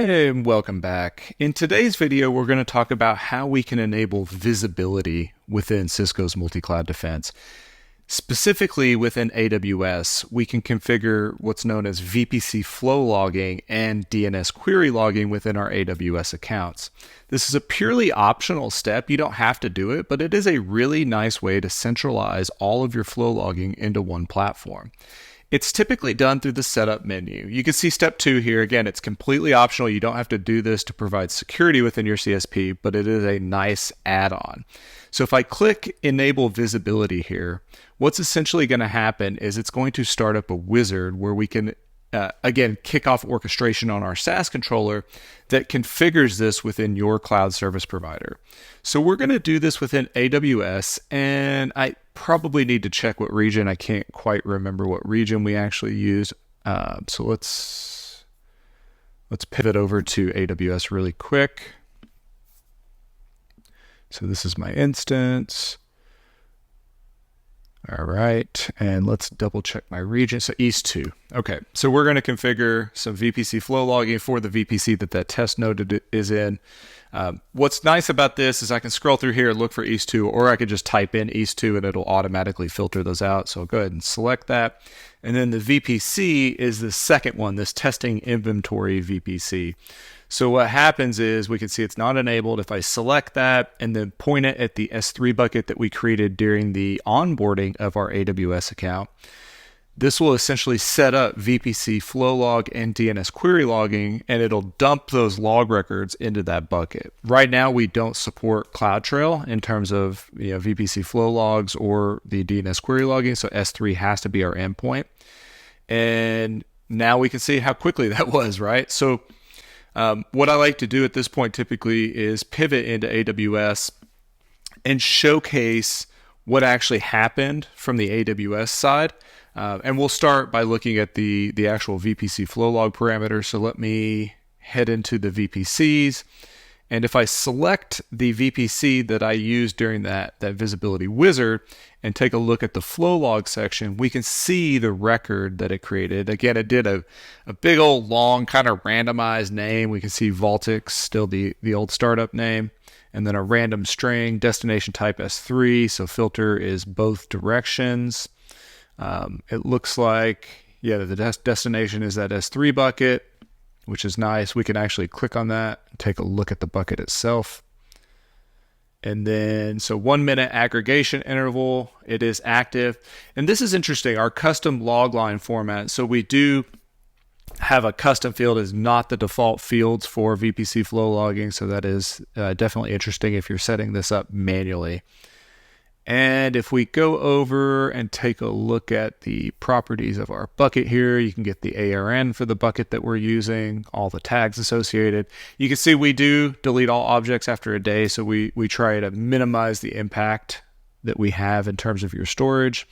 And welcome back. In today's video, we're going to talk about how we can enable visibility within Cisco's Multicloud Defense. Specifically within AWS, we can configure what's known as VPC flow logging and DNS query logging within our AWS accounts. This is a purely optional step. You don't have to do it, but it is a really nice way to centralize all of your flow logging into one platform. It's typically done through the setup menu. You can see step 2 here. Again, it's completely optional. You don't have to do this to provide security within your CSP, but it is a nice add-on. So if I click enable visibility here, what's essentially going to happen is it's going to start up a wizard where we can again, kick off orchestration on our SaaS controller that configures this within your cloud service provider. So we're going to do this within AWS, and I probably need to check what region. I can't quite remember what region we actually use. So let's pivot over to AWS really quick. So this is my instance. All right, and let's double check my region. So East 2. Okay, so we're going to configure some VPC flow logging for the VPC that test node is in. What's nice about this is I can scroll through here and look for East 2, or I could just type in East 2 and it'll automatically filter those out. So I'll go ahead and select that. And then the VPC is the second one, this testing inventory VPC. So what happens is we can see it's not enabled. If I select that and then point it at the S3 bucket that we created during the onboarding of our AWS account, this will essentially set up VPC flow log and DNS query logging, and it'll dump those log records into that bucket. Right now, we don't support CloudTrail in terms of VPC flow logs or the DNS query logging, so S3 has to be our endpoint. And now we can see how quickly that was, right? So what I like to do at this point typically is pivot into AWS and showcase what actually happened from the AWS side. And we'll start by looking at the actual VPC flow log parameter. So let me head into the VPCs. And if I select the VPC that I used during that visibility wizard and take a look at the flow log section, we can see the record that it created. Again, it did a big old long kind of randomized name. We can see Vaultix, still the old startup name, and then a random string, destination type S3. So filter is both directions. It looks like, the destination is that S3 bucket, which is nice. We can actually click on that and take a look at the bucket itself. And then, so 1 minute aggregation interval, it is active. And this is interesting, our custom log line format. So we do have a custom field is not the default fields for VPC flow logging. So that is definitely interesting if you're setting this up manually. And if we go over and take a look at the properties of our bucket here, you can get the ARN for the bucket that we're using, all the tags associated. You can see we do delete all objects after a day, so we try to minimize the impact that we have in terms of your storage.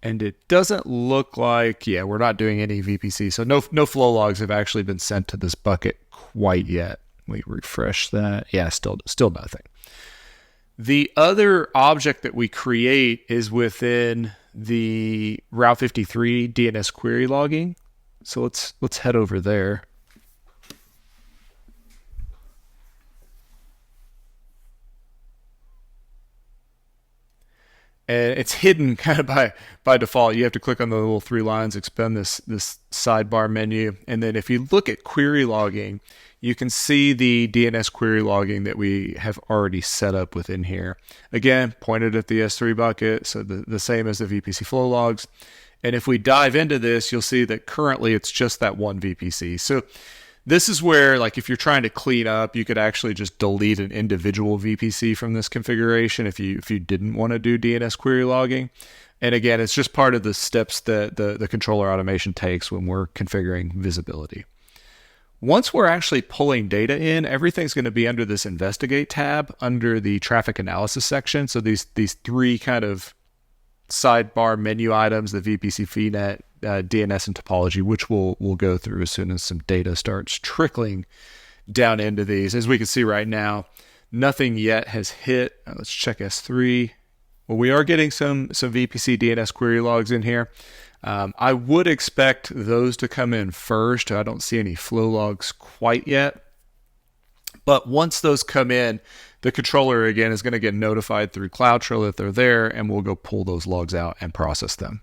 And it doesn't look like, we're not doing any VPC, so no flow logs have actually been sent to this bucket quite yet. We refresh that. Still nothing. The other object that we create is within the Route 53 DNS query logging. So let's head over there. And it's hidden kind of by default. You have to click on the little 3 lines, expand this sidebar menu. And then if you look at query logging, you can see the DNS query logging that we have already set up within here. Again, pointed at the S3 bucket, so the same as the VPC flow logs. And if we dive into this, you'll see that currently it's just that one VPC. So this is where, like, if you're trying to clean up, you could actually just delete an individual VPC from this configuration if you didn't want to do DNS query logging. And again, it's just part of the steps that the controller automation takes when we're configuring visibility. Once we're actually pulling data in, everything's going to be under this Investigate tab under the Traffic Analysis section. So these 3 kind of sidebar menu items, the VPC VNet, DNS, and topology, which we'll go through as soon as some data starts trickling down into these. As we can see right now, nothing yet has hit. Let's check S3. Well, we are getting some VPC DNS query logs in here. I would expect those to come in first. I don't see any flow logs quite yet. But once those come in, the controller, again, is going to get notified through CloudTrail that they're there, and we'll go pull those logs out and process them.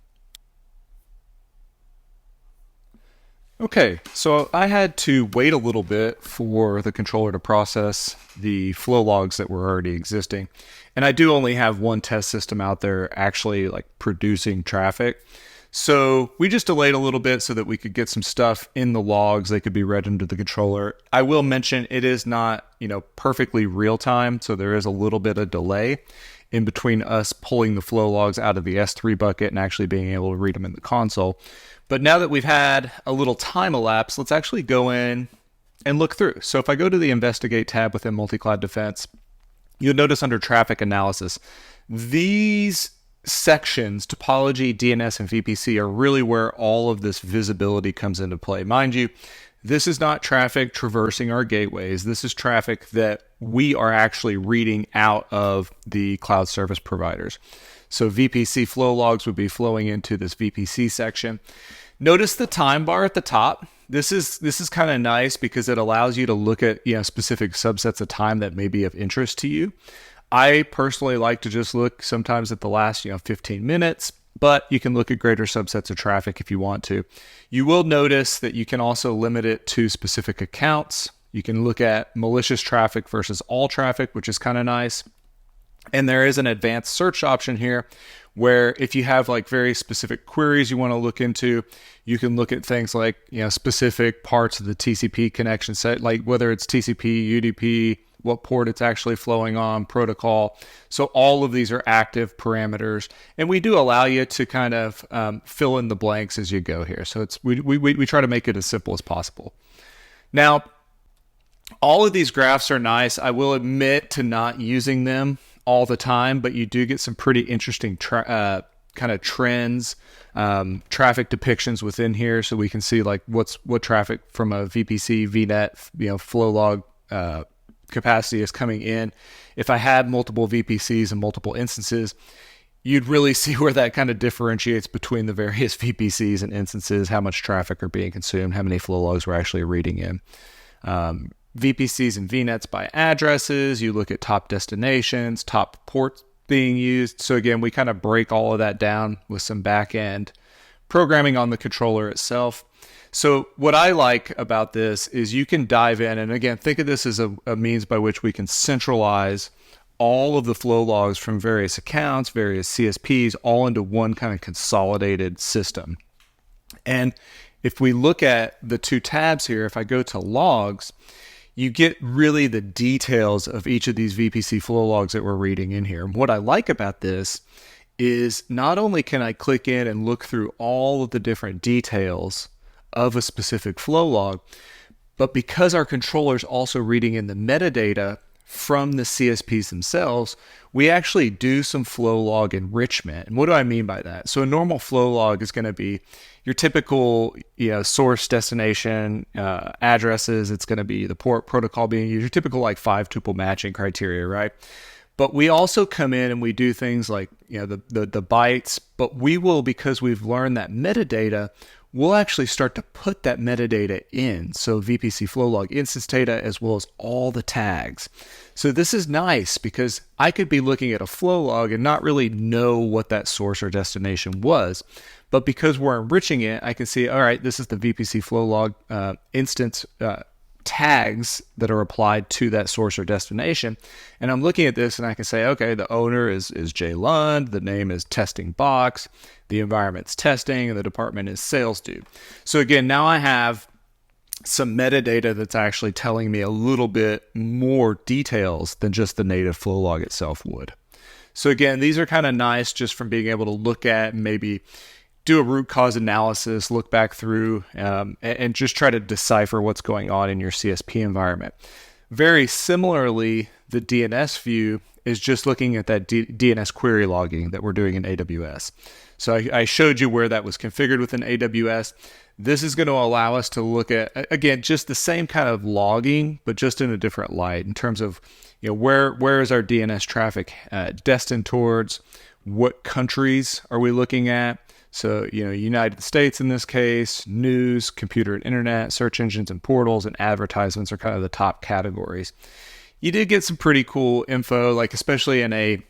Okay, so I had to wait a little bit for the controller to process the flow logs that were already existing. And I do only have one test system out there actually like producing traffic. So we just delayed a little bit so that we could get some stuff in the logs. They could be read into the controller. I will mention it is not, perfectly real time. So there is a little bit of delay in between us pulling the flow logs out of the S3 bucket and actually being able to read them in the console. But now that we've had a little time elapsed, let's actually go in and look through. So if I go to the Investigate tab within Multicloud Defense, you'll notice under Traffic Analysis, these sections, Topology, DNS, and VPC, are really where all of this visibility comes into play. Mind you, this is not traffic traversing our gateways. This is traffic that we are actually reading out of the cloud service providers. So VPC flow logs would be flowing into this VPC section. Notice the time bar at the top. This is kind of nice because it allows you to look at specific subsets of time that may be of interest to you. I personally like to just look sometimes at the last 15 minutes, but you can look at greater subsets of traffic if you want to. You will notice that you can also limit it to specific accounts. You can look at malicious traffic versus all traffic, which is kind of nice. And there is an advanced search option here where if you have like very specific queries you want to look into, you can look at things like, specific parts of the TCP connection set, like whether it's TCP, UDP, what port it's actually flowing on, protocol. So all of these are active parameters, and we do allow you to kind of fill in the blanks as you go here. So we try to make it as simple as possible. Now, all of these graphs are nice. I will admit to not using them all the time, but you do get some pretty interesting kind of trends, traffic depictions within here, so we can see like what traffic from a VPC, VNet, flow log capacity is coming in. If I had multiple VPCs and multiple instances, you'd really see where that kind of differentiates between the various VPCs and instances, how much traffic are being consumed, how many flow logs we're actually reading in. VPCs and VNets by addresses, you look at top destinations, top ports being used. So again, we kind of break all of that down with some back-end programming on the controller itself. So what I like about this is you can dive in, and again, think of this as a means by which we can centralize all of the flow logs from various accounts, various CSPs, all into one kind of consolidated system. And if we look at the two tabs here, if I go to logs, you get really the details of each of these VPC flow logs that we're reading in here. And what I like about this is not only can I click in and look through all of the different details of a specific flow log, but because our controller is also reading in the metadata from the CSPs themselves, we actually do some flow log enrichment. And what do I mean by that? So a normal flow log is going to be your typical source, destination, addresses. It's going to be the port, protocol being used, your typical like 5-tuple matching criteria, right? But we also come in and we do things like the bytes, but we will, because we've learned that metadata, we'll actually start to put that metadata in. So VPC flow log instance data, as well as all the tags. So this is nice because I could be looking at a flow log and not really know what that source or destination was. But because we're enriching it, I can see, all right, this is the VPC flow log instance tags that are applied to that source or destination. And I'm looking at this and I can say, okay, the owner is Jay Lund, the name is testing box, the environment's testing, and the department is sales dude. So again, now I have some metadata that's actually telling me a little bit more details than just the native flow log itself would. So again, these are kind of nice just from being able to look at and maybe do a root cause analysis, look back through, and just try to decipher what's going on in your CSP environment. Very similarly, the DNS view is just looking at that DNS query logging that we're doing in AWS. So I showed you where that was configured within AWS. This is going to allow us to look at, again, just the same kind of logging, but just in a different light in terms of where is our DNS traffic destined towards, what countries are we looking at. So, United States in this case, news, computer and internet, search engines and portals, and advertisements are kind of the top categories. You did get some pretty cool info, like especially in a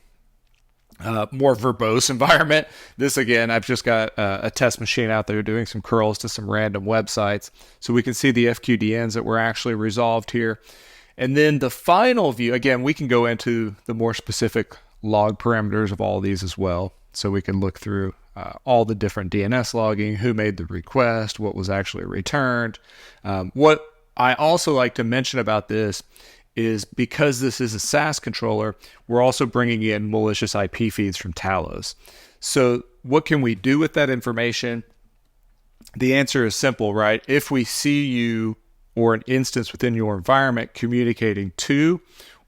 more verbose environment. This, again, I've just got a test machine out there doing some curls to some random websites. So we can see the FQDNs that were actually resolved here. And then the final view, again, we can go into the more specific log parameters of all of these as well. So we can look through all the different DNS logging, who made the request, what was actually returned. What I also like to mention about this is because this is a SaaS controller, we're also bringing in malicious IP feeds from Talos. So what can we do with that information? The answer is simple, right? If we see you or an instance within your environment communicating to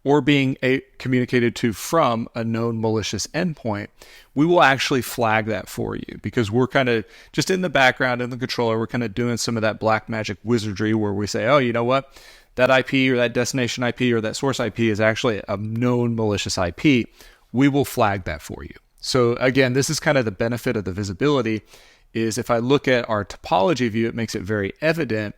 or being communicated to from a known malicious endpoint, we will actually flag that for you, because we're kind of just in the background in the controller, we're kind of doing some of that black magic wizardry where we say, oh, you know what? That IP or that destination IP or that source IP is actually a known malicious IP. We will flag that for you. So again, this is kind of the benefit of the visibility, is if I look at our topology view, it makes it very evident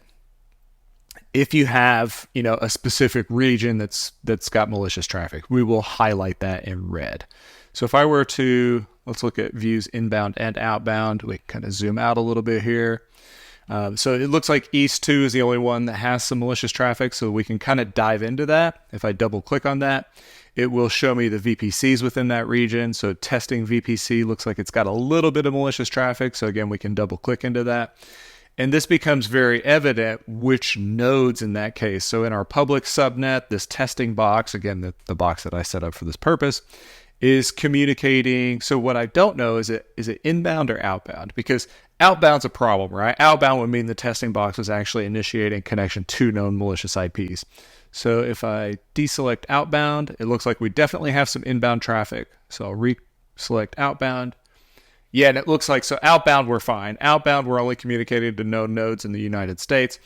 if you have, a specific region that's got malicious traffic. We will highlight that in red. So if I were to, let's look at views inbound and outbound. We kind of zoom out a little bit here. So it looks like East 2 is the only one that has some malicious traffic, so we can kind of dive into that. If I double click on that, it will show me the VPCs within that region. So testing VPC looks like it's got a little bit of malicious traffic. So again, we can double click into that. And this becomes very evident which nodes in that case. So in our public subnet, this testing box, again, the box that I set up for this purpose, is communicating. So what I don't know is it inbound or outbound? Because outbound's a problem, right? Outbound would mean the testing box is actually initiating connection to known malicious IPs. So if I deselect outbound, it looks like we definitely have some inbound traffic. So I'll reselect outbound. Yeah, and it looks like, so outbound, we're fine. Outbound, we're only communicating to known nodes in the United States.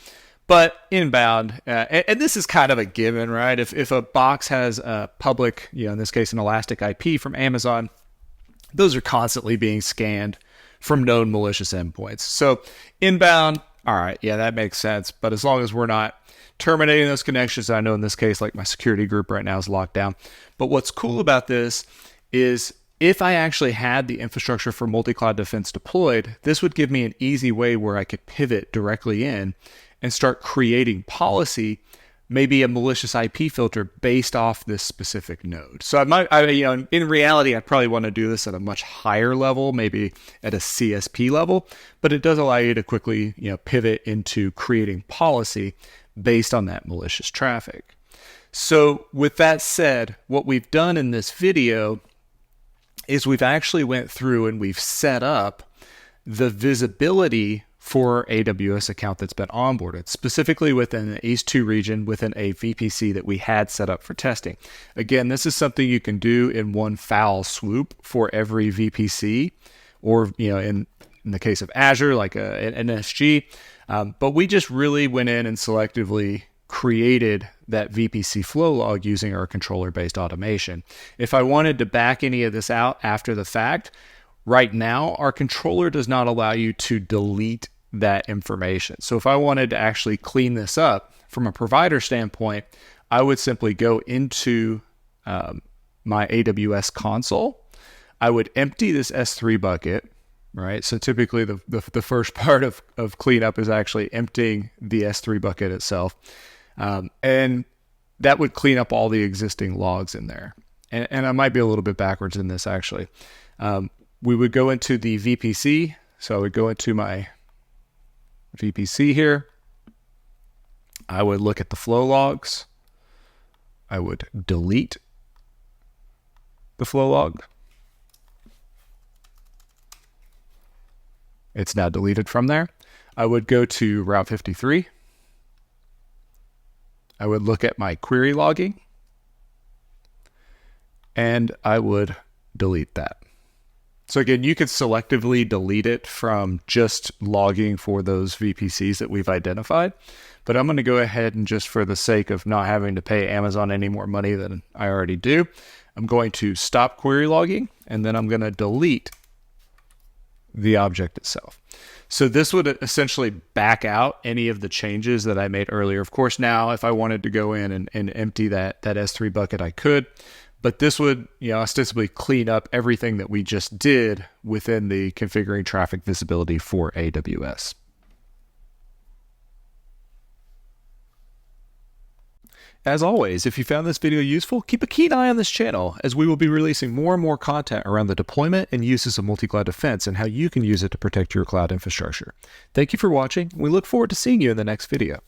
But inbound, and this is kind of a given, right? If a box has a public, in this case, an elastic IP from Amazon, those are constantly being scanned from known malicious endpoints. So inbound, all right, yeah, that makes sense. But as long as we're not terminating those connections, I know in this case, like my security group right now is locked down. But what's cool about this is if I actually had the infrastructure for Multicloud Defense deployed, this would give me an easy way where I could pivot directly in and start creating policy, maybe a malicious IP filter based off this specific node. So in reality, I probably want to do this at a much higher level, maybe at a CSP level, but it does allow you to quickly, pivot into creating policy based on that malicious traffic. So with that said, what we've done in this video is we've actually went through and we've set up the visibility for AWS account that's been onboarded, specifically within the East 2 region within a VPC that we had set up for testing. Again, this is something you can do in one foul swoop for every VPC, or in the case of Azure, like an NSG. But we just really went in and selectively created that VPC flow log using our controller-based automation. If I wanted to back any of this out after the fact, right now, our controller does not allow you to delete that information. So if I wanted to actually clean this up from a provider standpoint, I would simply go into my AWS console. I would empty this S3 bucket, right? So typically the first part of cleanup is actually emptying the S3 bucket itself. And that would clean up all the existing logs in there. And I might be a little bit backwards in this actually. We would go into the VPC. So I would go into my VPC here. I would look at the flow logs. I would delete the flow log. It's now deleted from there. I would go to Route 53. I would look at my query logging, and I would delete that. So again, you could selectively delete it from just logging for those VPCs that we've identified. But I'm going to go ahead and, just for the sake of not having to pay Amazon any more money than I already do, I'm going to stop query logging, and then I'm going to delete the object itself. So this would essentially back out any of the changes that I made earlier. Of course, now if I wanted to go in and empty that S3 bucket, I could, but this would, ostensibly clean up everything that we just did within the configuring traffic visibility for AWS. As always, if you found this video useful, keep a keen eye on this channel, as we will be releasing more and more content around the deployment and uses of multi-cloud defense and how you can use it to protect your cloud infrastructure. Thank you for watching. We look forward to seeing you in the next video.